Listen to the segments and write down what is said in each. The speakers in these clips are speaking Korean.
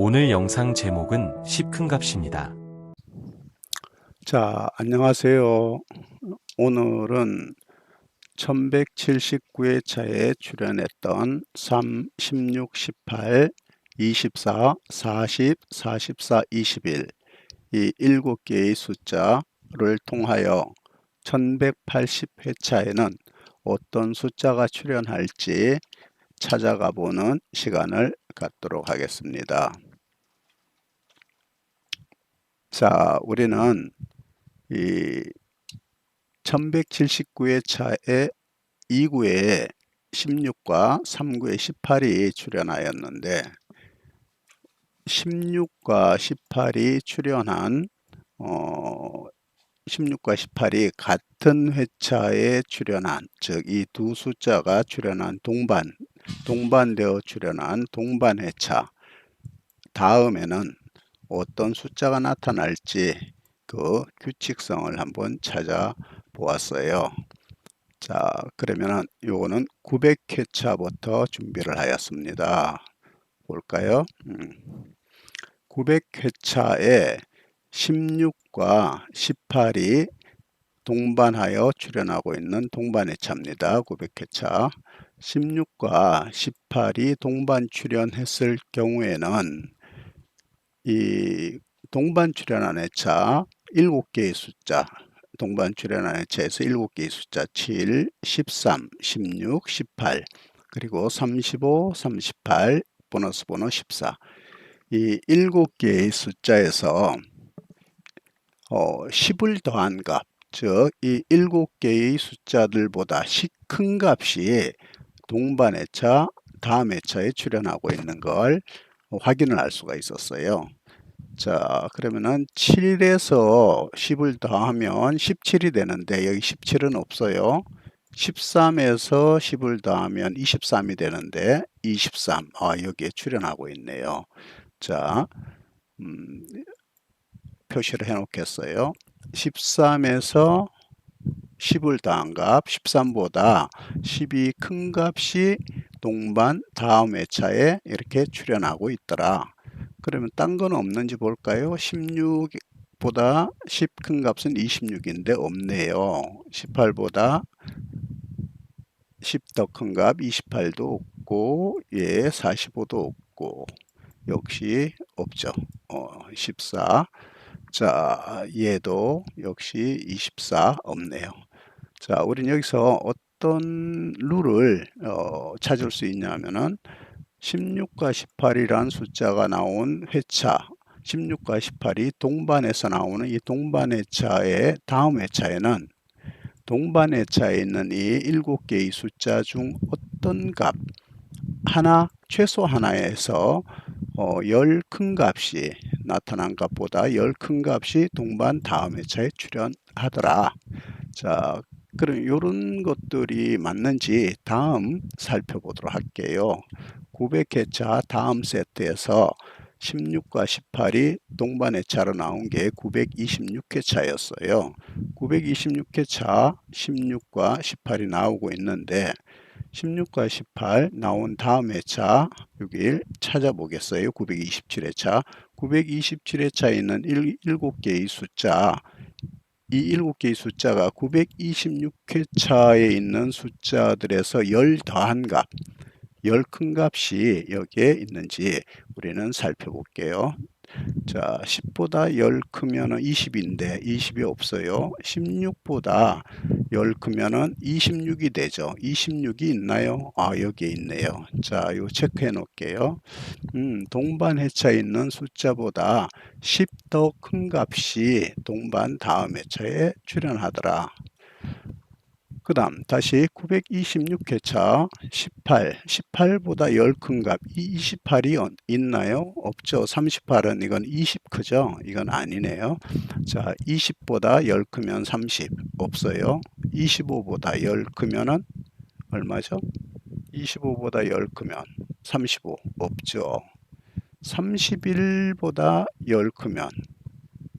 오늘 영상 제목은 10 큰 값입니다. 자, 안녕하세요. 오늘은 1179회차에 출연했던 3, 16, 18, 24, 40, 44, 21 이 7개의 숫자를 통하여 1180회차에는 어떤 숫자가 출연할지 찾아가 보는 시간을 갖도록 하겠습니다. 자, 우리는 이 1179회차에 2구에 16과 3구에 18이 출연하였는데 16과 18이 출연한 16과 18이 같은 회차에 출연한, 즉 이 두 숫자가 출연한 동반되어 출연한 동반회차 다음에는 어떤 숫자가 나타날지 그 규칙성을 한번 찾아보았어요. 자, 그러면은 요거는 900회차부터 준비를 하였습니다. 볼까요? 900회차에 16과 18이 동반하여 출연하고 있는 동반회차입니다. 900회차. 16과 18이 동반 출연했을 경우에는 이 동반 출연한 회차 7개의 숫자, 동반 출연한 회차에서 7개의 숫자 7, 13, 16, 18 그리고 35, 38, 보너스 번호 14 이 7개의 숫자에서 10을 더한 값, 즉 이 7개의 숫자들보다 큰 값이 동반 회차, 다음 회차에 출연하고 있는 걸 확인을 할 수가 있었어요. 자, 그러면은 7에서 10을 더하면 17이 되는데 여기 17은 없어요. 13에서 10을 더하면 23이 되는데 23, 여기에 출연하고 있네요. 자, 표시를 해 놓겠어요. 13에서 10을 더한 값, 13보다 10이 큰 값이 동반 다음 회차에 이렇게 출연하고 있더라. 그러면 딴 건 없는지 볼까요? 16보다 10 큰 값은 26인데 없네요. 18보다 10 더 큰 값 28도 없고, 45도 없고, 역시 없죠. 14. 자, 얘도 역시 24 없네요. 자, 우린 여기서 어떤 룰을 찾을 수 있냐면은 16과 18이란 숫자가 나온 회차, 16과 18이 동반해서 나오는 이 동반회차의 다음 회차에는 동반회차에 있는 이 7개의 숫자 중 어떤 값 최소 하나에서 10 큰 값이 나타난 값보다 10 큰 값이 동반 다음 회차에 출연하더라. 자, 그럼 이런 것들이 맞는지 다음 살펴보도록 할게요. 900회차 다음 세트에서 16과 18이 동반회차로 나온 게 926회차였어요. 926회차 16과 18이 나오고 있는데 16과 18 나온 다음 회차 여기 찾아보겠어요. 927회차. 927회차에 있는 7개의 숫자, 이 7개의 숫자가 926회차에 있는 숫자들에서 10 더한 값, 10 큰 값이 여기에 있는지 우리는 살펴볼게요. 자, 10보다 10 크면은 20인데 20이 없어요. 16보다 10 크면은 26이 되죠. 26이 있나요? 여기에 있네요. 자, 이거 체크해 놓을게요. 동반 회차에 있는 숫자보다 10 더 큰 값이 동반 다음 회차에 출연하더라. 그 다음 다시 926회차 18보다 10 큰 값, 이 28이 있나요? 없죠. 38은 이건 20 크죠? 이건 아니네요. 자, 20보다 10 크면 30 없어요. 25보다 10 크면은 얼마죠? 25보다 10 크면 35 없죠. 31보다 10 크면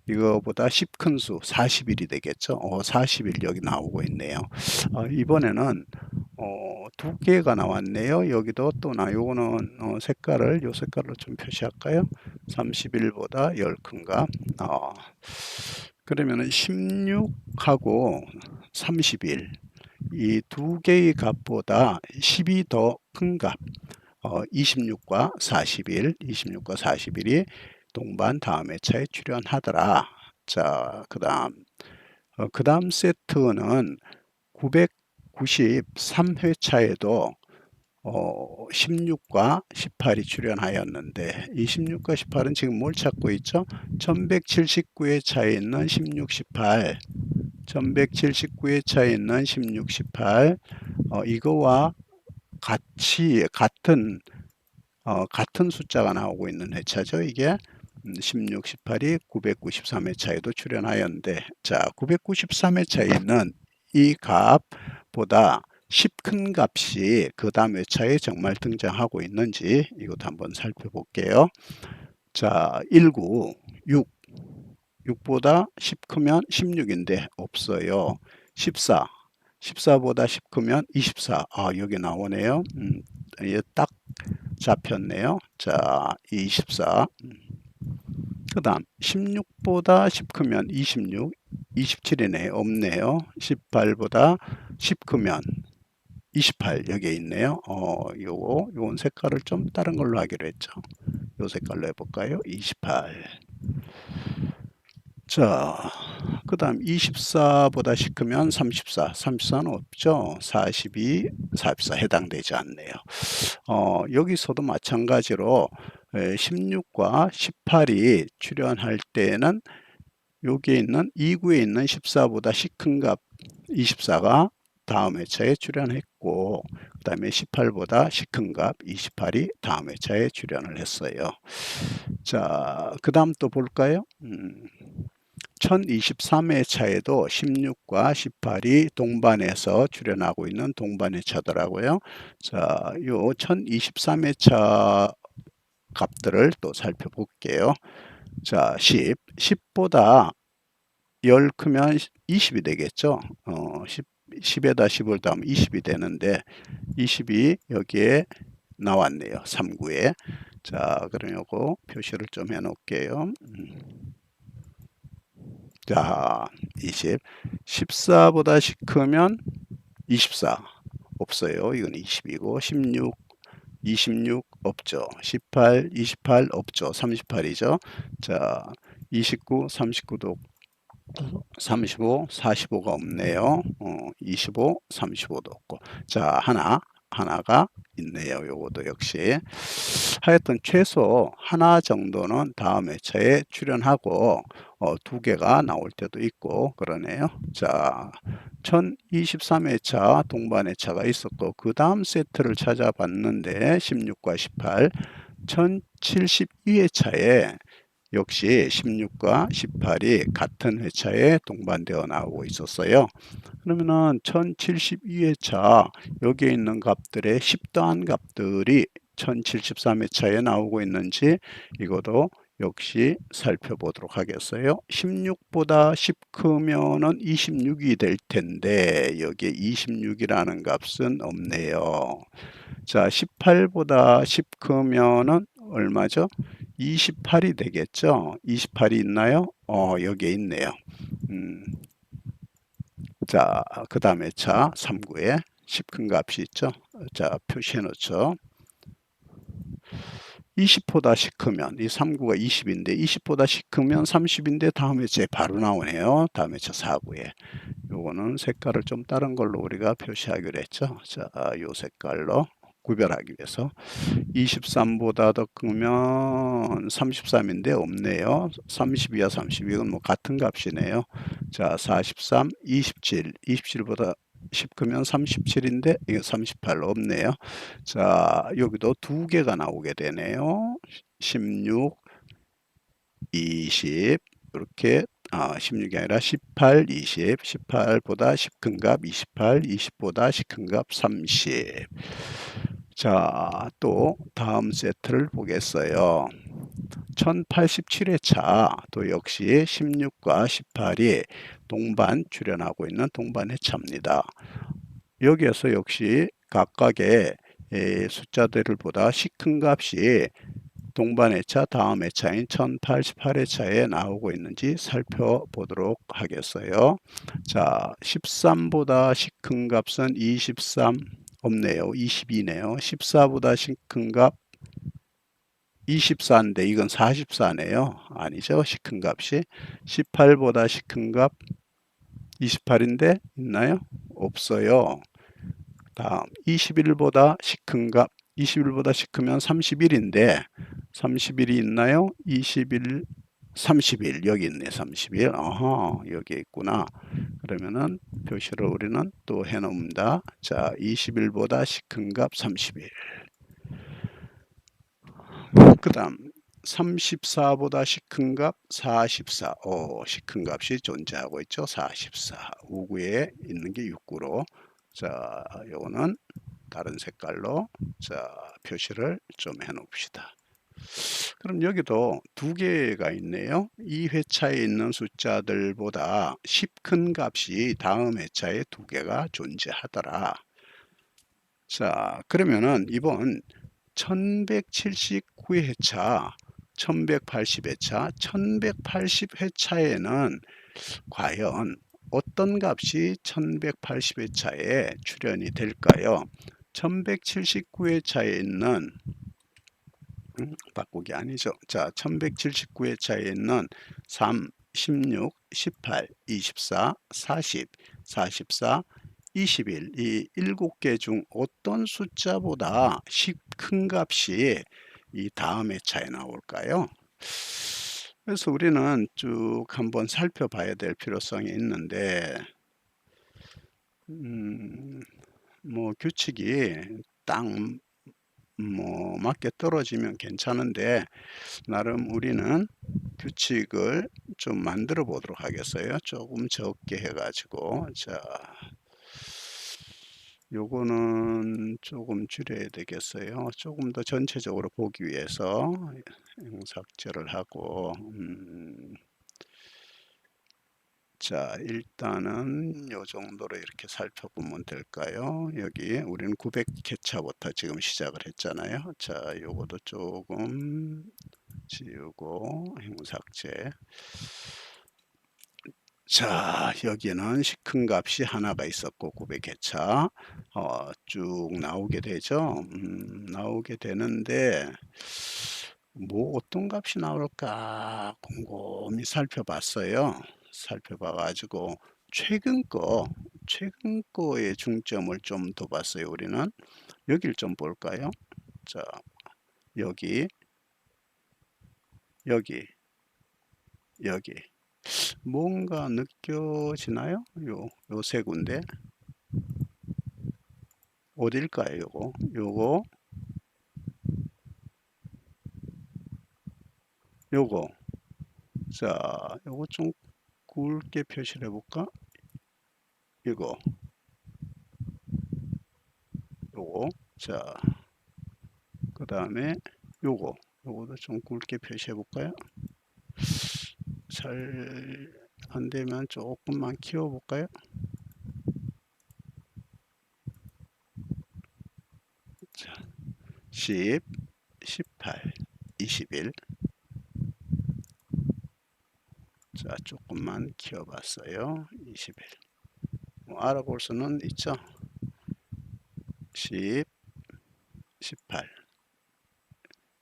이거보다 10 큰 수 40일이 되겠죠. 40일 여기 나오고 있네요. 이번에는 두 개가 나왔네요. 여기도 또 요거는 색깔을 요 색깔로 좀 표시할까요? 31보다 10 큰 값. 그러면은 16하고 31 이 두 개의 값보다 10이 더 큰 값. 26과 41, 26과 41이 동반 다음 회차에 출현하더라. 자, 그다음 세트는 993회차에도 16과 18이 출현하였는데 이 16과 18은 지금 뭘 찾고 있죠? 1179회차에 있는 16, 18 1179회차에 있는 16, 18 이거와 같은 숫자가 나오고 있는 회차죠. 이게 16, 18이 993회차에도 출현하였는데 자 993회차에 있는 이 값보다 10 큰 값이 그 다음 회차에 정말 등장하고 있는지 이것도 한번 살펴볼게요. 자 19, 6 6보다 10 크면 16인데 없어요. 14 14보다 10 크면 24 여기 나오네요. 이게 딱 잡혔네요. 자 24 그 다음 16보다 10 크면 26 27이네. 없네요. 18보다 10 크면 28 여기에 있네요. 요건 색깔을 좀 다른 걸로 하기로 했죠. 요 색깔로 해볼까요? 28 자, 그 다음 24보다 10 크면 34 34는 없죠. 42 44 해당되지 않네요. 여기서도 마찬가지로 16과 18이 출현할 때는 여기에 있는 2구에 있는 14보다 10 큰 값 24가 다음 회차에 출현했고 그 다음에 18보다 10 큰 값 28이 다음 회차에 출현을 했어요. 자, 그 다음 또 볼까요? 1023회차에도 16과 18이 동반해서 출현하고 있는 동반회차더라고요. 자, 요 1023회차 값들을 또 살펴볼게요. 자, 10보다 10 크면 20이 되겠죠. 10에다 10을 더하면 20이 되는데 20이 여기에 나왔네요. 3구에. 자, 그럼 요거 표시를 좀 해 놓을게요. 자, 20. 14보다 10 크면 24. 없어요. 이건 20이고 16, 26 없죠. 18, 28 없죠. 38이죠. 자, 29, 39도 35, 45가 없네요. 25, 35도 없고. 자, 하나가 있네요. 요것도 역시. 하여튼 최소 하나 정도는 다음 회차에 출현하고 두 개가 나올 때도 있고 그러네요. 자, 1023회차 동반회차가 있었고 그 다음 세트를 찾아봤는데 16과 18, 1072회차에 역시 16과 18이 같은 회차에 동반되어 나오고 있었어요. 그러면은 1072회차 여기에 있는 값들의 10 더한 값들이 1073회차에 나오고 있는지 이것도 역시 살펴보도록 하겠어요. 16보다 10 크면은 26이 될 텐데 여기에 26이라는 값은 없네요. 자, 18보다 10 크면은 얼마죠? 28이 되겠죠? 28이 있나요? 여기에 있네요. 자, 그 다음에 차 3구에 10 큰 값이 있죠? 자, 표시해 놓죠. 20보다 10 크면 이 3구가 20인데 20보다 10 크면 30인데 다음 회차에 바로 나오네요. 다음 회차 4구에. 요거는 색깔을 좀 다른 걸로 우리가 표시하기로 했죠. 자, 요 색깔로 구별하기 위해서 23보다 더 크면 33인데 없네요. 32와 32은 뭐 같은 값이네요. 자, 43, 27, 27보다 10 크면 37인데 이게 38 없네요. 자, 여기도 두 개가 나오게 되네요. 16, 20 이렇게 16이 아니라 18, 20, 18보다 10 큰 값 28, 20보다 10 큰 값 30. 자, 또 다음 세트를 보겠어요. 1087회차 또 역시 16과 18이 동반 출현하고 있는 동반 회차입니다. 여기에서 역시 각각의 숫자들을 보다 시 큰 값이 동반 회차 다음 회차인 1088회차에 나오고 있는지 살펴보도록 하겠어요. 자, 13보다 시 큰 값은 23 없네요. 22네요. 14보다 시 큰 값 24인데 이건 44네요. 아니죠. 시 큰 값이. 18보다 시 큰 값 28인데 있나요? 없어요. 다음 21보다 시 큰 값 21보다 시 크면 31인데 31이 있나요? 21 31 여기 있네. 31. 어허, 여기 있구나. 그러면은 표시를 우리는 또 해 놓습니다. 자, 21보다 시 큰 값 31. 그다음 34보다 시 큰 값 44. 시 큰 값이 존재하고 있죠. 44. 59에 있는 게 69로. 자, 요거는 다른 색깔로 자, 표시를 좀 해 놓읍시다. 그럼 여기도 두 개가 있네요. 이 회차에 있는 숫자들보다 10 큰 값이 다음 회차에 두 개가 존재하더라. 자, 그러면은 이번 1179회차, 1180회차, 1180회차에는 과연 어떤 값이 1180회차에 출현이 될까요? 1179회차에 있는 바꾸기 아니죠. 자, 1179회차에 있는 3, 16, 18, 24, 40, 44, 21, 이 7개 중 어떤 숫자보다 큰 값이 이 다음 회차에 나올까요? 그래서 우리는 쭉 한번 살펴봐야 될 필요성이 있는데, 뭐 규칙이 딱 맞게 떨어지면 괜찮은데, 나름 우리는 규칙을 좀 만들어 보도록 하겠어요. 조금 적게 해가지고. 자, 요거는 조금 줄여야 되겠어요. 조금 더 전체적으로 보기 위해서 삭제를 하고, 자, 일단은 요 정도로 이렇게 살펴보면 될까요? 여기 우리는 900회차부터 지금 시작을 했잖아요. 자, 요것도 조금 지우고 삭제. 자, 여기는 시 큰 값이 하나가 있었고 900회차 쭉 나오게 되죠. 나오게 되는데 뭐 어떤 값이 나올까 곰곰이 살펴봤어요. 살펴봐 가지고 최근 거에 중점을 좀 더 봤어요. 우리는 여길 좀 볼까요? 자, 여기 여기 여기 뭔가 느껴지나요? 요 세 군데 어딜까요? 요거 자, 요거 좀 굵게 표시를 해볼까? 이거 요거 자, 그 다음에 요거도 좀 굵게 표시해 볼까요? 잘 안되면 조금만 키워 볼까요? 자, 10, 18, 21. 자, 조금만 키워봤어요. 21. 뭐 알아볼 수는 있죠. 10, 18.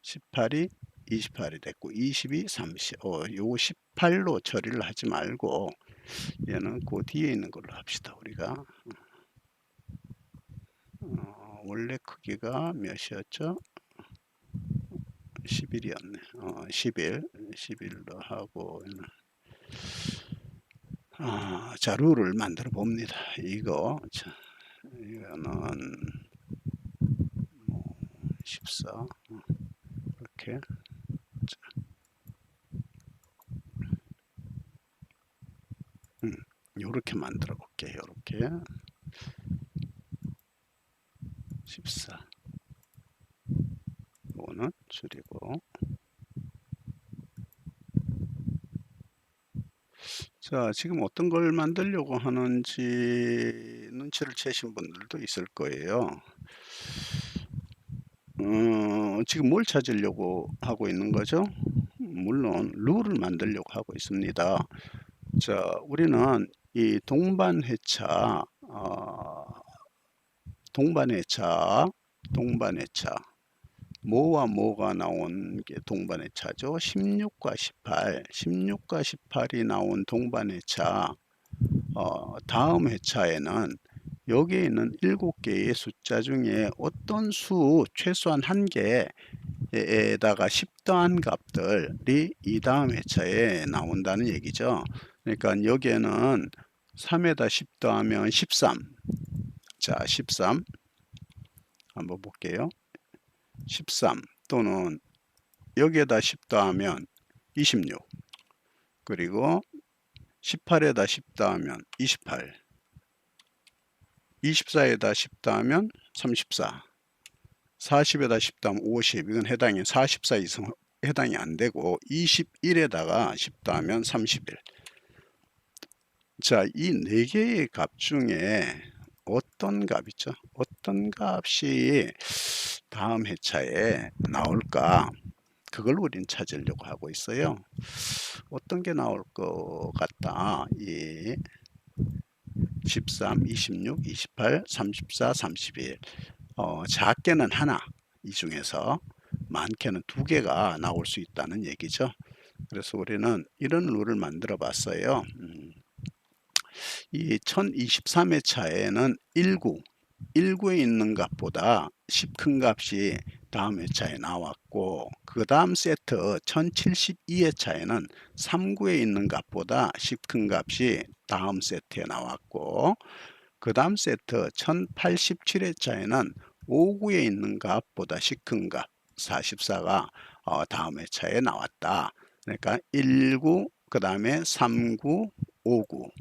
18이 28이 됐고 20이 30. 요거 18로 처리를 하지 말고 얘는 그 뒤에 있는 걸로 합시다. 우리가 원래 크기가 몇이었죠? 11이었네. 11로 하고 자, 룰을 만들어 봅니다. 자, 이거는 뭐 14 이렇게 요렇게 만들어 볼게요. 요렇게 14 요거는 줄이고 자, 지금 어떤 걸 만들려고 하는지 눈치를 채신 분들도 있을 거예요. 지금 뭘 찾으려고 하고 있는 거죠? 물론 룰을 만들려고 하고 있습니다. 자, 우리는 이 동반회차, 뭐와 뭐가 나온 게 동반회차죠? 16과 18, 16과 18이 나온 동반회차, 다음 회차에는 여기에 있는 7개의 숫자 중에 어떤 수 최소한 한 개에다가 10 더한 값들이 이 다음 회차에 나온다는 얘기죠. 그러니까 여기에는 3에다 10 더하면 13. 자, 13 한번 볼게요. 13 또는 여기에다 10 더하면 26. 그리고 18에다 10 더하면 28. 24에다 10 더하면 34. 40에다 10 더하면 50. 이건 해당이 44 이상 해당이 안 되고 21에다가 10 더하면 31. 자, 이 네 개의 값 중에 어떤 값이죠? 어떤 값이 다음 회차에 나올까? 그걸 우린 찾으려고 하고 있어요. 어떤 게 나올 것 같다. 이 13, 26, 28, 34, 31. 작게는 하나, 이 중에서 많게는 두 개가 나올 수 있다는 얘기죠. 그래서 우리는 이런 룰을 만들어 봤어요. 이 1023회차에는 19에 있는 값보다 10 큰 값이 다음 회차에 나왔고, 그 다음 세트 1072회차에는 39에 있는 값보다 10 큰 값이 다음 세트에 나왔고, 그 다음 세트 1087회차에는 59에 있는 값보다 10 큰 값 44가 다음 회차에 나왔다. 그러니까 19, 그 다음에 39, 59.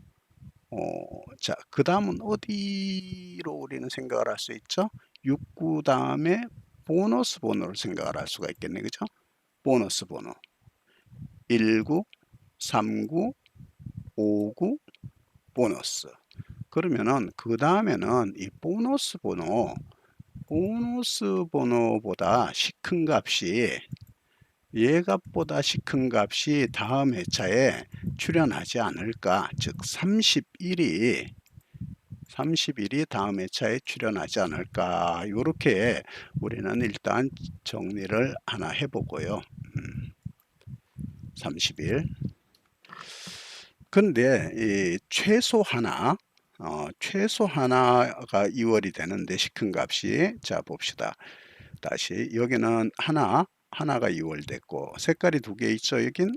자, 그 다음은 어디로 우리는 생각을 할 수 있죠? 69 다음에 보너스 번호를 생각을 할 수가 있겠네. 그죠? 보너스 번호. 19, 39, 59, 보너스. 그러면은 그 다음에는 이 보너스 번호보다 시 큰 값이 얘 값보다 시 큰 값이 다음 회차에 출현하지 않을까? 즉 31이 다음 회차에 출현하지 않을까? 이렇게 우리는 일단 정리를 하나 해보고요. 30일. 근데 이 최소 하나가 2월이 되는데 시 큰 값이, 자 봅시다. 다시 여기는 하나가 2월 됐고, 색깔이 두 개 있죠. 여긴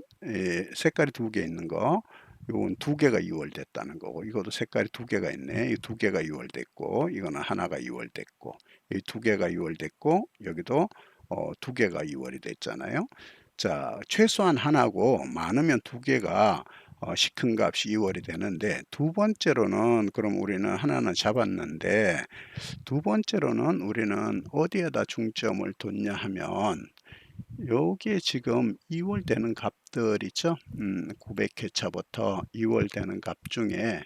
색깔이 두 개 있는 거, 요건 두 개가 2월 됐다는 거고, 이것도 색깔이 두 개가 있네. 이 두 개가 2월 됐고, 이거는 하나가 2월 됐고, 이 두 개가 2월 됐고, 여기도 두 개가 2월이 됐잖아요. 자, 최소한 하나고 많으면 두 개가 시 큰 값이 2월이 되는데, 두 번째로는 그럼 우리는 하나는 잡았는데, 두 번째로는 우리는 어디에다 중점을 뒀냐 하면, 여기에 지금 2월 되는 값들 있죠? 900회차부터 2월 되는 값 중에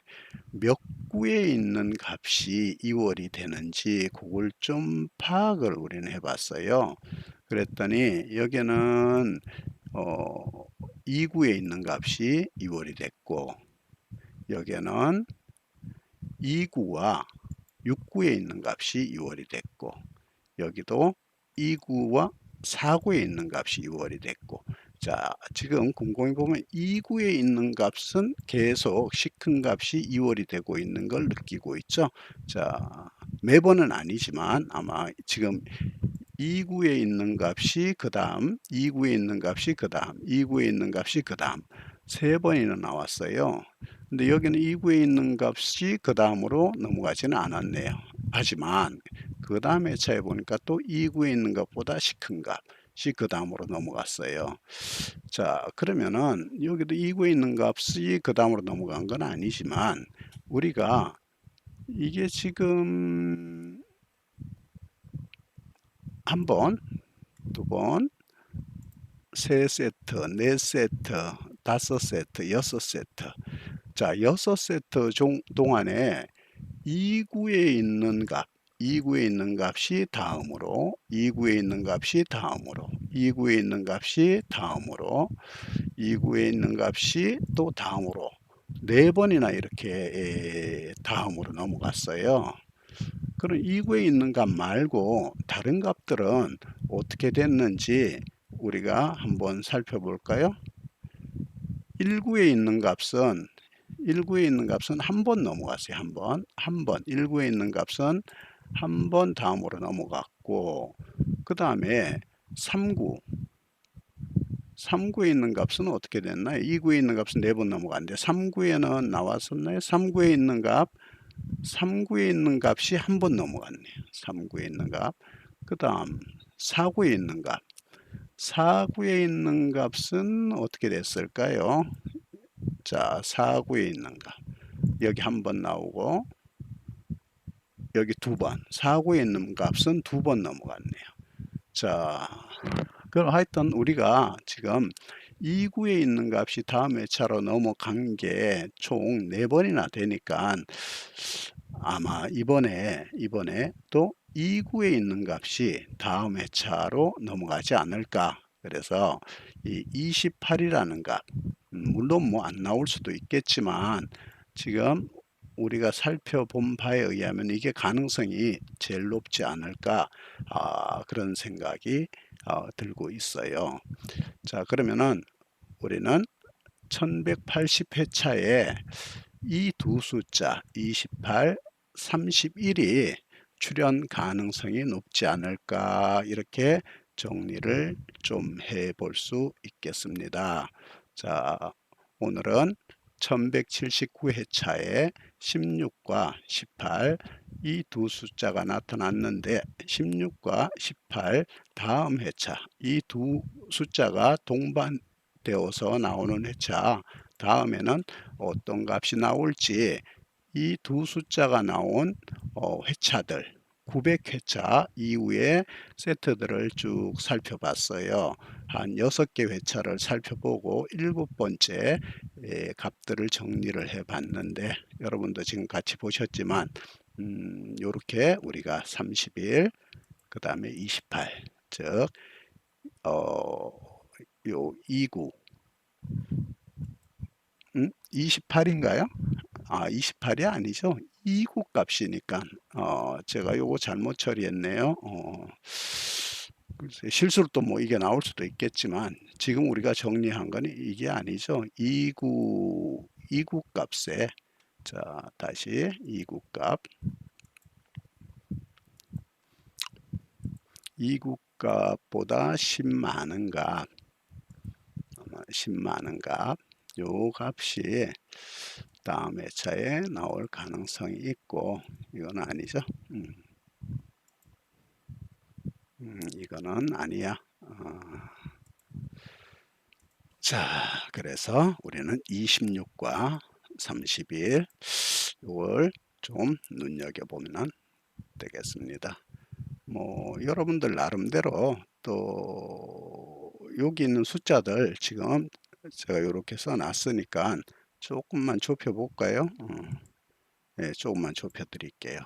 몇 구에 있는 값이 2월이 되는지 그걸 좀 파악을 우리는 해봤어요. 그랬더니 여기는 2구에 있는 값이 2월이 됐고, 여기는 2구와 6구에 있는 값이 2월이 됐고, 여기도 2구와 4구에 있는 값이 2월이 됐고, 자, 지금 곰곰이 보면 2구에 있는 값은 계속 시 큰 값이 2월이 되고 있는 걸 느끼고 있죠. 자, 매번은 아니지만 아마 지금 2구에 있는 값이 그 다음, 2구에 있는 값이 그 다음, 2구에 있는 값이 그 다음, 세 번이나 나왔어요. 근데 여기는 2구에 있는 값이 그 다음으로 넘어가지는 않았네요. 하지만 그 다음 회차에 보니까 또 2구에 있는 것보다 시 큰 값이 그 다음으로 넘어갔어요. 자, 그러면은 여기도 2구에 있는 값이 그 다음으로 넘어간 건 아니지만, 우리가 이게 지금 한 번, 두 번, 세 세트, 네 세트, 5세트, 6세트. 자, 6세트 동안에 2구에 있는 값, 2구에 있는 값이 다음으로, 2구에 있는 값이 다음으로, 2구에 있는 값이 다음으로, 2구에 있는 값이 또 다음으로, 4번이나 이렇게 다음으로 넘어갔어요. 그럼 2구에 있는 값 말고 다른 값들은 어떻게 됐는지 우리가 한번 살펴볼까요? 1구에 있는 값은 1구에 있는 값은 한 번 넘어갔어요. 한 번. 1구에 있는 값은 한 번 다음으로 넘어갔고, 그 다음에 3구에 있는 값은 어떻게 됐나요? 2구에 있는 값은 4번 넘어갔는데 3구에는 나왔었나요? 3구에 있는 값이 한 번 넘어갔네요. 3구에 있는 값. 그 다음 4구에 있는 값. 4구에 있는 값은 어떻게 됐을까요? 자, 4구에 있는 값. 여기 한 번 나오고 여기 2번. 4구에 있는 값은 2번 넘어갔네요. 자, 그럼 하여튼 우리가 지금 2구에 있는 값이 다음 회차로 넘어간 게 총 4번이나 되니까 아마 이번에 또 2구에 있는 값이 다음 회차로 넘어가지 않을까. 그래서 이 28이라는 값, 물론 뭐 안 나올 수도 있겠지만 지금 우리가 살펴본 바에 의하면 이게 가능성이 제일 높지 않을까, 그런 생각이 들고 있어요. 자, 그러면은 우리는 1180회차에 이 두 숫자 28, 31이 출현 가능성이 높지 않을까, 이렇게 정리를 좀 해 볼 수 있겠습니다. 자, 오늘은 1179회차에 16과 18, 이 두 숫자가 나타났는데 16과 18 다음 회차, 이 두 숫자가 동반되어서 나오는 회차 다음에는 어떤 값이 나올지, 이 두 숫자가 나온 회차들 900회차 이후의 세트들을 쭉 살펴봤어요. 한 6개 회차를 살펴보고 7번째 값들을 정리를 해 봤는데, 여러분도 지금 같이 보셨지만 이렇게 우리가 31, 그 다음에 28, 즉 요 2구, 28인가요? 28이 아니죠. 2구 값이니까 제가 요거 잘못 처리했네요. 글쎄, 실수로 또 뭐 이게 나올 수도 있겠지만 지금 우리가 정리한 거는 이게 아니죠. 2구 값에, 자, 다시 2구 값, 2구 값보다 10 많은 값, 10 많은 값, 요 값이 다음 회차에 나올 가능성이 있고, 이건 아니죠. 이거는 아니야. 자, 그래서 우리는 26과 31, 이걸 좀 눈여겨보면 되겠습니다. 뭐 여러분들 나름대로 또 여기 있는 숫자들 지금 제가 이렇게 써놨으니까 조금만 좁혀 볼까요? 네, 조금만 좁혀 드릴게요.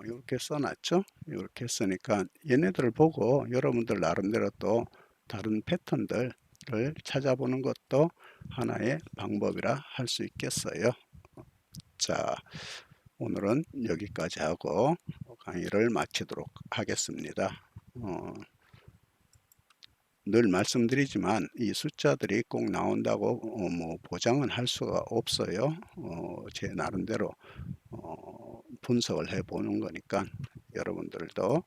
이렇게 써놨죠? 이렇게 쓰니까 얘네들을 보고 여러분들 나름대로 또 다른 패턴들을 찾아보는 것도 하나의 방법이라 할 수 있겠어요. 자, 오늘은 여기까지 하고 강의를 마치도록 하겠습니다. 늘 말씀드리지만 이 숫자들이 꼭 나온다고 뭐 보장은 할 수가 없어요. 제 나름대로 분석을 해보는 거니까 여러분들도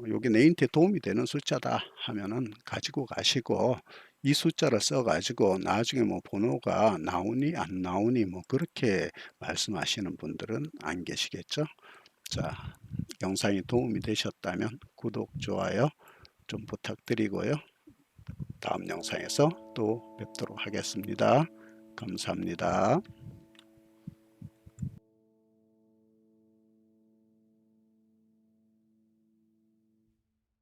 여기 내인트에 도움이 되는 숫자다 하면은 가지고 가시고, 이 숫자를 써가지고 나중에 뭐 번호가 나오니 안 나오니 뭐 그렇게 말씀하시는 분들은 안 계시겠죠. 자, 영상이 도움이 되셨다면 구독, 좋아요 좀 부탁드리고요. 다음 영상에서 또 뵙도록 하겠습니다. 감사합니다.